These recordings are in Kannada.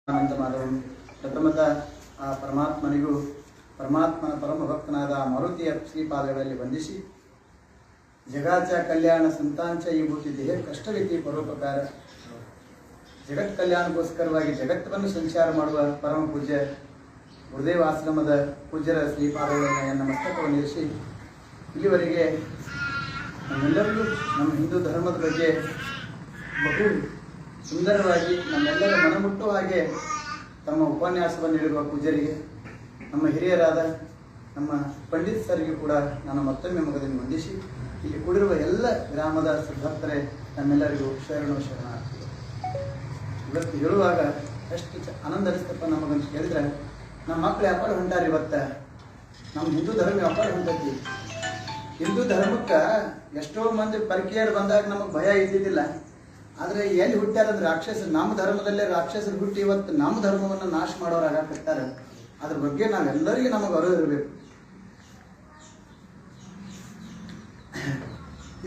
ಅಂತ ಮಾಡುವ ಪ್ರಥಮತಃ ಆ ಪರಮಾತ್ಮನಿಗೂ ಪರಮಾತ್ಮನ ಪರಮಭಕ್ತನಾದ ಮಾರುತಿಯ ಶ್ರೀಪಾದಗಳಲ್ಲಿ ವಂದಿಸಿ ಜಗಾಚ ಕಲ್ಯಾಣ ಸಂತಾಂಚ ಈ ಭೂತಿ ದೇಹ ಕಷ್ಟವಿತಿ ಪರೋಪಕಾರ ಜಗತ್ ಕಲ್ಯಾಣಕ್ಕೋಸ್ಕರವಾಗಿ ಜಗತ್ತನ್ನು ಸಂಚಾರ ಮಾಡುವ ಪರಮ ಪೂಜ್ಯ ಗುರುದೇವ ಆಶ್ರಮದ ಪೂಜ್ಯರ ಶ್ರೀಪಾದಗಳನ್ನು ನನ್ನ ಮಸ್ತಕವನ್ನು ಇರಿಸಿ ಇಲ್ಲಿವರೆಗೆ ನಮ್ಮೆಲ್ಲರಿಗೂ ನಮ್ಮ ಹಿಂದೂ ಧರ್ಮದ ಬಗ್ಗೆ ಬಹು ಸುಂದರವಾಗಿ ನಮ್ಮೆಲ್ಲರ ಮನಮುಟ್ಟುವ ಹಾಗೆ ತಮ್ಮ ಉಪನ್ಯಾಸವನ್ನು ನೀಡಿರುವ ಪೂಜ್ಯರಿಗೆ ನಮ್ಮ ಹಿರಿಯರಾದ ನಮ್ಮ ಪಂಡಿತ್ ಸರ್ಗೂ ಕೂಡ ನಾನು ಮತ್ತೊಮ್ಮೆ ಮುಖದಿಂದ ವಂದಿಸಿ ಇಲ್ಲಿ ಕೂಡಿರುವ ಎಲ್ಲ ಗ್ರಾಮದ ಸದ್ಭಕ್ತರೇ ನಮ್ಮೆಲ್ಲರಿಗೂ ಶರಣು ಶರಣಾರ್ಥಿ. ಇವತ್ತು ಹೇಳುವಾಗ ಎಷ್ಟು ಆನಂದ ಅನಿಸ್ತಪ್ಪ ನಮಗಂತ ಹೇಳಿದ್ರೆ ನಮ್ಮ ಮಕ್ಕಳು ಯಾಕಡೆ ಹೊಂಟಾರ ಇವತ್ತು ನಮ್ಮ ಹಿಂದೂ ಧರ್ಮ ಯಾಕಡೆ ಹೊಂಟೈತಿ. ಹಿಂದೂ ಧರ್ಮಕ್ಕೆ ಎಷ್ಟೋ ಮಂದಿ ಪರಕೀಯರು ಬಂದಾಗ ನಮಗೆ ಭಯ ಇದ್ದಿದ್ದಿಲ್ಲ. ಆದರೆ ಎಲ್ಲಿ ಹುಟ್ಟ್ಯಾರಂದ್ರೆ ರಾಕ್ಷಸರು, ನಮ್ಮ ಧರ್ಮದಲ್ಲೇ ರಾಕ್ಷಸರು ಹುಟ್ಟಿ ಇವತ್ತು ನಮ್ಮ ಧರ್ಮವನ್ನು ನಾಶ ಮಾಡೋರು ಆಗಾಕತ್ತಾರೆ. ಅದ್ರ ಬಗ್ಗೆ ನಾವೆಲ್ಲರಿಗೂ ನಮಗೆ ಅರಿವು ಇರಬೇಕು.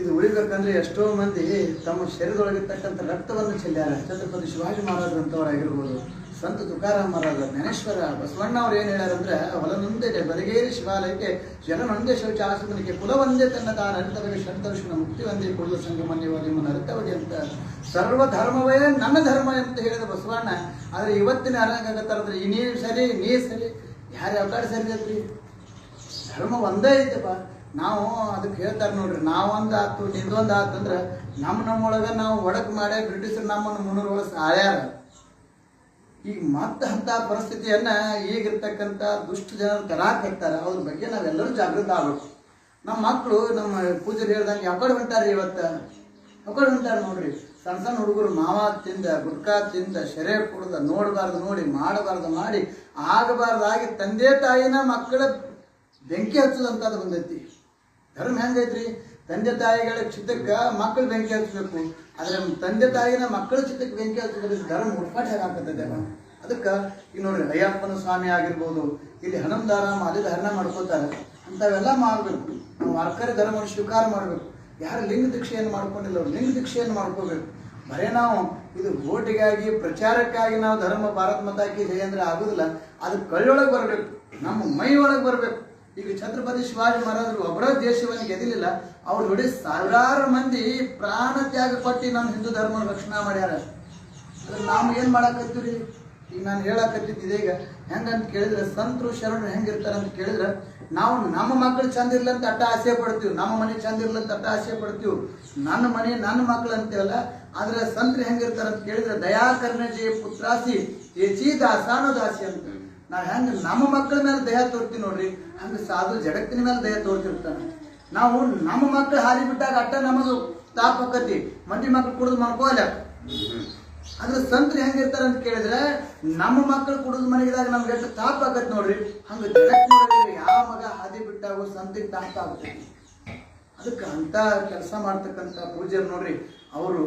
ಇದು ಉಳಿಬೇಕಂದ್ರೆ ಎಷ್ಟೋ ಮಂದಿ ತಮ್ಮ ಶರೀರದೊಳಗಿರ್ತಕ್ಕಂಥ ರಕ್ತವನ್ನು ಚೆಲ್ಲಾರ. ಛತ್ರಪತಿ ಶಿವಾಜಿ ಮಹಾರಾಜರಂಥವರಾಗಿರ್ಬೋದು, ಸಂತ ತುಕಾರಾಮ್ ಮಹಾರಾಜ, ಜ್ಞಾನೇಶ್ವರ, ಬಸವಣ್ಣ ಅವ್ರು ಏನು ಹೇಳ್ಯಾರಂದ್ರೆ ಹೊಲನೊಂದೇ ಬಲಗೇರಿ ಶಿವಾಲಯಕ್ಕೆ ಜನನೊಂದೇ ಶೌಚ ಆಸಮನಿಗೆ ಕುಲವೊಂದೇ ತನ್ನ ತಾನ ಅರಿತವರಿಗೆ ಶಂತರ್ಷಣ ಮುಕ್ತಿ ಒಂದೇ ಕುಲ ಸಂಗಮನ್ಯವಾಗಿ ನಿಮ್ಮನ್ನು ಅರಿತವಗೆ ಅಂತ ಸರ್ವ ಧರ್ಮವೇ ನನ್ನ ಧರ್ಮ ಅಂತ ಹೇಳಿದ ಬಸವಣ್ಣ. ಆದರೆ ಇವತ್ತಿನ ಅರಂಗಾಗತ್ತಾರಂದ್ರೆ ನೀ ಸರಿ ನೀ ಸರಿ ಯಾರು ಯಾವ ಕಡೆ ಸರಿ ಐತ್ರಿ, ಧರ್ಮ ಒಂದೇ ಐತಪ್ಪ. ನಾವು ಅದಕ್ಕೆ ಹೇಳ್ತಾರೆ ನೋಡ್ರಿ, ನಾವೊಂದು ಆತು ನಿಂದೊಂದು ಆತಂದ್ರೆ ನಮ್ಮೊಳಗೆ ನಾವು ಒಡಕು ಮಾಡಿ ಬ್ರಿಟಿಷರು ನಮ್ಮನ್ನು 300 ವರ್ಷ ಆಳ್ಯಾರ. ಈಗ ಮತ್ತೆ ಅಂಥ ಪರಿಸ್ಥಿತಿಯನ್ನ ಈಗಿರ್ತಕ್ಕಂಥ ದುಷ್ಟ ಜನರು ತರಾಕತ್ತಾರೆ. ಅವ್ರ ಬಗ್ಗೆ ನಾವೆಲ್ಲರೂ ಜಾಗೃತ ಆಗ್ಬೇಕು. ನಮ್ಮ ಮಕ್ಕಳು ನಮ್ಮ ಪೂಜೆರು ಹೇಳ್ದಂಗೆ ಯಾಕಡೆ ಹೊಂಟಾರಿ ಇವತ್ತು, ಯಾಕಡೆ ಹೊಂಟಾರ ನೋಡ್ರಿ. ಸಣ್ಣ ಸಣ್ಣ ಹುಡುಗರು ಮಾವ ತಿಂದ, ಗುಟ್ಕಾ ತಿಂದ, ಶೆರೆ ಕುಡ್ದ, ನೋಡಬಾರ್ದು ನೋಡಿ, ಮಾಡಬಾರ್ದು ಮಾಡಿ, ಆಗಬಾರ್ದಾಗಿ ತಂದೆ ತಾಯಿನ ಮಕ್ಕಳ ಬೆಂಕಿ ಹಚ್ಚೋದಂಥದ್ದು ಬಂದೈತಿ. ಧರ್ಮ ಹೆಂಗೈತ್ರಿ, ತಂದೆ ತಾಯಿಗಳ ಚಿತ್ತಕ್ಕೆ ಮಕ್ಕಳು ಬೆಂಕಿ ಹಚ್ಚಬೇಕು, ಆದರೆ ತಂದೆ ತಾಯಿನ ಮಕ್ಕಳ ಚಿತ್ತಕ್ಕೆ ಬೆಂಕಿ ಹಚ್ಚೋದ್ರಿಂದ ಧರ್ಮ ಹುಟ್ಪಾಟ್ ಹೇಗಾಕತ್ತೈತೆ. ಅದಕ್ಕೆ ಈಗ ನೋಡ್ರಿ, ಅಯ್ಯಪ್ಪನ ಸ್ವಾಮಿ ಆಗಿರ್ಬೋದು, ಇಲ್ಲಿ ಹನುಮದಾರ ಮಾಲಿದ ಹರಣ ಮಾಡ್ಕೋತಾರೆ. ಅಂಥವೆಲ್ಲ ಮಾಡಬೇಕು. ನಾವು ವಾರ್ಕರಿ ಧರ್ಮವನ್ನು ಸ್ವೀಕಾರ ಮಾಡಬೇಕು. ಯಾರು ಲಿಂಗ ದೀಕ್ಷೆಯನ್ನು ಮಾಡ್ಕೊಂಡಿಲ್ಲ ಅವ್ರು ಲಿಂಗ ದೀಕ್ಷೆಯನ್ನು ಮಾಡ್ಕೋಬೇಕು. ಬರೇ ನಾವು ಇದು ಓಟಿಗಾಗಿ ಪ್ರಚಾರಕ್ಕಾಗಿ ನಾವು ಧರ್ಮ ಭಾರತ ಮಾತಾಕಿ ಜಯ ಅಂದ್ರೆ ಆಗೋದಿಲ್ಲ. ಅದು ಕಳ್ಳೊಳಗೆ ಬರಬೇಕು, ನಮ್ಮ ಮೈ ಒಳಗೆ ಬರಬೇಕು. ಈಗ ಛತ್ರಪತಿ ಶಿವಾಜಿ ಮಹಾರಾಜರು ಒಬ್ಬರ ದೇಶವನ್ನು ಗೆದಿಲಿಲ್ಲ, ಅವ್ರು ನೋಡಿ ಸಾವಿರಾರು ಮಂದಿ ಪ್ರಾಣ ತ್ಯಾಗ ಕೊಟ್ಟು ನಮ್ಮ ಹಿಂದೂ ಧರ್ಮ ರಕ್ಷಣೆ ಮಾಡ್ಯಾರ. ಅದ್ರ ನಾವು ಏನು ಮಾಡಾಕತ್ತೀವಿ? ಈಗ ನಾನು ಹೇಳಾಕತ್ತಿದ್ದೆ ಈಗ ಹೆಂಗಂತ ಕೇಳಿದ್ರೆ, ಸಂತರು ಶರಣರು ಹೆಂಗಿರ್ತಾರೆ ಅಂತ ಕೇಳಿದ್ರೆ, ನಾವು ನಮ್ಮ ಮಕ್ಕಳು ಚಂದ ಇರ್ಲಂತ ಅಟ್ಟ ಆಸೆ ಪಡ್ತೀವಿ, ನಮ್ಮ ಮನೆ ಚಂದ ಇರ್ಲಂತ ಅಟ್ಟ ಆಸೆ ಪಡ್ತೀವಿ, ನನ್ನ ಮನೆ ನನ್ನ ಮಕ್ಕಳು ಅಂತೇವಲ್ಲ. ಆದ್ರೆ ಸಂತರು ಹೆಂಗಿರ್ತಾರೆ ಅಂತ ಕೇಳಿದ್ರೆ, ದಯಾಕರ್ಣಜಿ ಪುತ್ರಾಸಿ ಏಚಿ ದಾಸಾನು ದಾಸಿ ಅಂತ. ನಾವು ಹೆಂಗೆ ನಮ್ಮ ಮಕ್ಕಳ ಮೇಲೆ ದಯ ತೋರ್ತೀವಿ ನೋಡ್ರಿ, ಹಂಗೆ ಸಾಧು ಜಗತ್ತಿನ ಮೇಲೆ ದಯ ತೋರ್ತಿರ್ತಾನೆ. ನಾವು ನಮ್ಮ ಮಕ್ಕಳು ಹಾರಿ ಬಿಟ್ಟಾಗ ಅಟ್ಟ ನಮದು ತಾಪ ಆಕತಿ, ಮಂದಿ ಮಕ್ಕಳು ಕುಡಿದು ಮಾಡ್ಕೋಲ್ಲ. ಅಂದ್ರೆ ಸಂತರು ಹೆಂಗಿರ್ತಾರೆ ಅಂತ ಕೇಳಿದ್ರೆ, ನಮ್ಮ ಮಕ್ಕಳು ಕುಡಿದು ಮನೆಗಿದಾಗ ನಮ್ಗೆ ಎಷ್ಟು ತಾಪ ಆಗತ್ತೆ ನೋಡ್ರಿ. ಹಂಗೆ ಜಗತ್ತಿನೊಳಗೆ ಯಾವ ಮಗ ಹಾದಿ ಬಿಟ್ಟಾಗೋ ಸಂತಿಗೆ ತಾಪ ಆಗ್ತೈತಿ. ಅದಕ್ಕೆ ಅಂತ ಕೆಲಸ ಮಾಡ್ತಕ್ಕಂಥ ಪೂಜ್ಯರು ನೋಡ್ರಿ, ಅವರು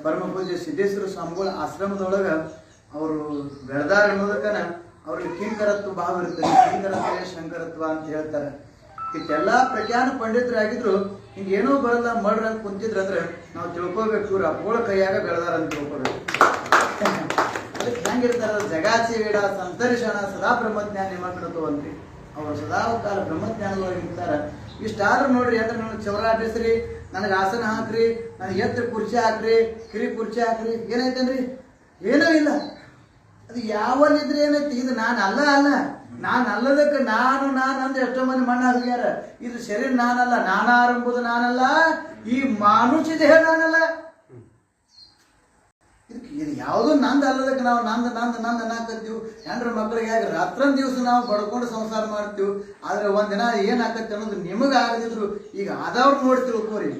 ಪರಮ ಪೂಜ್ಯ ಸಿದ್ದೇಶ್ವರ ಸ್ವಾಮಿಗಳ ಆಶ್ರಮದೊಳಗೆ ಅವರು ಬೆಳೆದಾರ ಅನ್ನೋದಕ್ಕನ ಅವ್ರಿಗೆ ಕಿಂಕರತ್ವ ಭಾವ ಇರ್ತದೆ. ಕಿಂಕರತ್ವ ಶಂಕರತ್ವ ಅಂತ ಹೇಳ್ತಾರೆ. ಇಷ್ಟೆಲ್ಲ ಪ್ರಜ್ಞಾನ ಪಂಡಿತರಾಗಿದ್ರು ಹಿಂಗೇನೋ ಬರಲ್ಲ ಮಾಡ್ರ ಅಂತ ಕುಂತಿದ್ರಂದ್ರೆ ನಾವು ತಿಳ್ಕೊಬೇಕು, ಇವ್ರು ಅಪ್ಪೋಳ ಕೈಯಾಗ ಬೆಳೆದಾರ ಅಂತ ತಿಳ್ಕೊಬೇಕು. ಅದಕ್ಕೆ ಹೆಂಗಿರ್ತಾರ, ಜಗಾಚಿ ವೇಡ ಸಂತರಿಸೋಣ ಸದಾ ಬ್ರಹ್ಮಜ್ಞಾನ ನಿಮಗ್ನತ್ವ ಅಂತ್ರಿ. ಅವ್ರು ಸದಾ ಕಾಲ ಬ್ರಹ್ಮಜ್ಞಾನದೊಳಗಿರ್ತಾರ. ಇಷ್ಟಾದ್ರೂ ನೋಡ್ರಿ, ಅಂದ್ರೆ ನನಗೆ ಚೌರ ಆಡಿಸ್ರಿ, ನನಗೆ ಆಸನ ಹಾಕ್ರಿ, ನನಗೆ ಎತ್ತರ ಕುರ್ಚಿ ಹಾಕ್ರಿ, ಕಿರಿ ಕುರ್ಚಿ ಹಾಕ್ರಿ, ಏನೈತೇನ್ರಿ? ಏನೂ ಇಲ್ಲ. ಅದು ಯಾವಲ್ಲಿದ್ರೆ ಏನೈತಿ? ಇದು ನಾನು ನಾನು ಅಲ್ಲದಕ್ಕೆ ನಾನು ಅಂದ್ರೆ ಎಷ್ಟೋ ಮಂದಿ ಮಣ್ಣು ಹಾಕ್ಯಾರ. ಇದು ಶರೀರ ನಾನಲ್ಲ, ನಾನಾರಂಬುದು ನಾನಲ್ಲ, ಈ ಮಾನುಷ ದೇಹ ನಾನಲ್ಲ. ಇದು ಯಾವುದೋ ನಂದು ಅಲ್ಲದಕ್ಕೆ ನಾವು ನಂದು ಅನ್ನಾಕತ್ತೀವಿ. ಹೆಂಡ್ರ ಮಕ್ಕಳಿಗೆ ಆಗ ರಾತ್ರಂದು ದಿವಸ ನಾವು ಬಡ್ಕೊಂಡು ಸಂಸಾರ ಮಾಡ್ತೀವಿ. ಆದ್ರೆ ಒಂದಿನ ಏನಾಕತ್ತೆ ಅನ್ನೋದು ನಿಮಗೆ ಆಗದಿದ್ರು ಈಗ ಆದವ್ರು ನೋಡಿ ತಿಳ್ಕೋರಿ.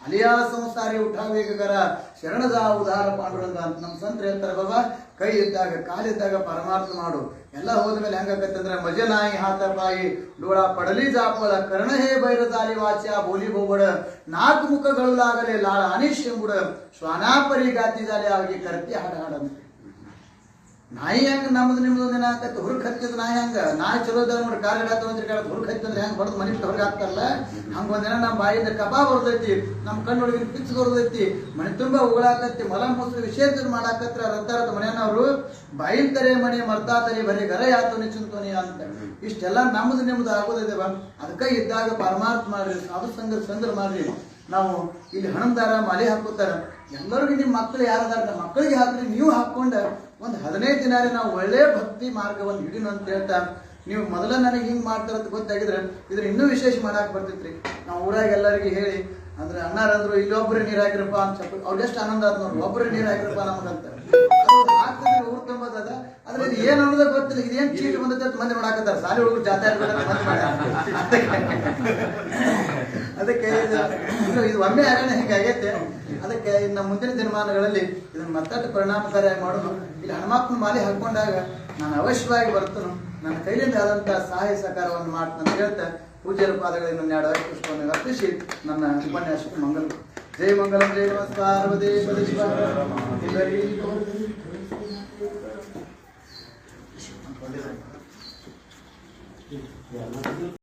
ಅಲಿಯಾ ಸಂಸಾರಿ ಉಠಾವೇಗರ ಶರಣದ ಉದಾರ ಪಾಂಡುರಂಗ ಅಂತ ನಮ್ಮ ಸಂತರು ಹೇಳ್ತಾರೆ. ಬಾಬಾ, ಕೈ ಇದ್ದಾಗ ಕಾಲಿದ್ದಾಗ ಪರಮಾರ್ಥ ಮಾಡು. ಎಲ್ಲ ಹೋದ್ಮೇಲೆ ಹೆಂಗಾಕತ್ತೆ ಅಂದ್ರೆ, ಮಜನಾಯಿ ಹಾತಪಾಯಿ ಡೋಳ ಪಡಲಿ ಜಾಪಳ ಕರ್ಣ ಹೇ ಬೈರದಾಲಿ ವಾಚ್ಯ ಬೋಲಿ ಬೋಬಡ 4 ಮುಖಗಳಾಗಲೇ ಲಾಳ ಅನಿಶ್ ಎಂಬುಡ ಶ್ವಾನಾಪರಿ ಗಾತಿದಾಲಿ ಆಗಿ ಕರ್ತಿ ಹಾಡಂತೆ. ನಾಯಿ ಹೆಂಗೆ ನಮ್ದು ನಿಮ್ದು ದಿನ ಆಕತ್ತೆ ಹುರುಕ್ ಹತ್ತಿದ ನಾಯಿ ಹಂಗೆ ನಾಯಿ ಚಲೋ ಇದ್ದಾಗ ನೋಡಿ ಕಾಲು ಹಿಡಾತಂದ್ರೆ ಕಾಲ ಹುರುಕ್ ಹತ್ತಿದ್ರೆ ಹೆಂಗೆ ಹೊಡೆದು ಮನೆ ಹೊರಗೆ ಹಾಕ್ತಾರಲ್ಲ ಹಂಗೆ ಒಂದಿನ ನಮ್ಮ ಬಾಯಿಂದ ಕಬಾಬ್ ಬರ್ತೈತಿ ನಮ್ಮ ಕಣ್ಣೊಳಗಿನ ಪಿಚ್ ಬರ್ತೈತಿ ಮನೆ ತುಂಬ ಉಗಳಾಕತ್ತಿ ಮಲ ಮೊಸರು ವಿಸರ್ಜನೆ ಮಾಡಾಕತ್ರ ರದ್ದಾರದ ಮನೆಯವರು ಬಾಯಿನ ತರೆ ಮನೆ ಮರ್ತಾತರಿ ಬರೀ ಗರ ಯಾತೋನಿ ಚಿಂತೋನಿ ಅಂತ ಇಷ್ಟೆಲ್ಲ ನಮ್ದು ನಿಮ್ದು ಆಗೋದಿದೆ ಅದಕ್ಕೆ ಇದ್ದಾಗ ಪರಮಾರ್ಥ ಮಾಡ್ರಿ ಸಾಧು ಸಂಘ ಮಾಡ್ರಿ ನಾವು ಇಲ್ಲಿ ಹಣಂದಾರ ಮಾಲೆ ಹಾಕೋತಾರ ಎಲ್ಲರಿಗೂ ನಿಮ್ಮ ಮಕ್ಕಳು ಯಾರದಾರ ನಮ್ಮ ಮಕ್ಕಳಿಗೆ ಹಾಕ್ರಿ ನೀವು ಹಾಕೊಂಡು ಒಂದು 15 ದಿನ ನಾವು ಒಳ್ಳೆ ಭಕ್ತಿ ಮಾರ್ಗವನ್ನು ಹಿಡಿನು ಅಂತ ಹೇಳ್ತಾ ನೀವು ಮೊದಲ ನನಗೆ ಹಿಂಗೆ ಮಾಡ್ತಾರಂತ ಗೊತ್ತಾಗಿದ್ರೆ ಇದ್ರ ಇನ್ನೂ ವಿಶೇಷ ಮಾಡಾಕ್ ಬರ್ತಿತ್ರಿ ನಾವು ಊರಾಗ ಎಲ್ಲರಿಗೆ ಹೇಳಿ ಅಂದ್ರೆ ಅಣ್ಣಾರಂದ್ರು ಇಲ್ಲೊಬ್ಬರೇ ನೀರು ಹಾಕಿರಪ್ಪ ಅಂತ ಅವ್ರು ಎಷ್ಟು ಆನಂದ ಆದ್ ನೋಡ್ರಿ ಒಬ್ಬರೇ ನೀರು ಹಾಕಿರಪ್ಪ ನಮಗಂತ ಹಾಕ್ತಿದ್ರೆ ಊರ್ ತುಂಬದ ಆದ್ರೆ ಇದು ಏನ್ ಅನ್ನೋದ ಗೊತ್ತಿಲ್ಲ ಇದೇನ್ ಚೀಟಿ ಬಂದೈತೆ ಅಂತ ಮಂದಿ ಮಾಡಾಕತ್ತಾರ ಸಾಲಿ ಹುಡುಗರು ಜಾತ್ರೆ ಮಂದಿ ಮಾಡ ಅದಕ್ಕೆ ಇದು ಒಮ್ಮೆ ಆಗೋಣ ಹಿಂಗಾಗೈತೆ ಅದಕ್ಕೆ ಇನ್ನು ಮುಂದಿನ ದಿನಮಾನಗಳಲ್ಲಿ ಇದನ್ನ ಮತ್ತಷ್ಟು ಪರಿಣಾಮಕಾರಿಯಾಗಿ ಮಾಡೋದು ಇಲ್ಲಿ ಹನುಮಪ್ಪನ ಮಾಲೆ ಹಾಕೊಂಡಾಗ ನಾನು ಅವಶ್ಯವಾಗಿ ಬರ್ತನು ನನ್ನ ಕೈಲಿಂದ ಆದಂತಹ ಸಹಾಯ ಸಹಕಾರವನ್ನು ಮಾಡ್ತೀನಿ ಅಂತ ಹೇಳ್ತಾ ಪೂಜ್ಯರ ಪಾದಗಳಿಂದ 2 ಪುಷ್ಪವನ್ನು ಅರ್ಪಿಸಿ ನನ್ನ ಉಪನ್ಯಾಸಕ್ಕೆ ಮಂಗಲ ಜೈ ಮಂಗಲಂ ಜೈ ನಮಸ್ಕಾರ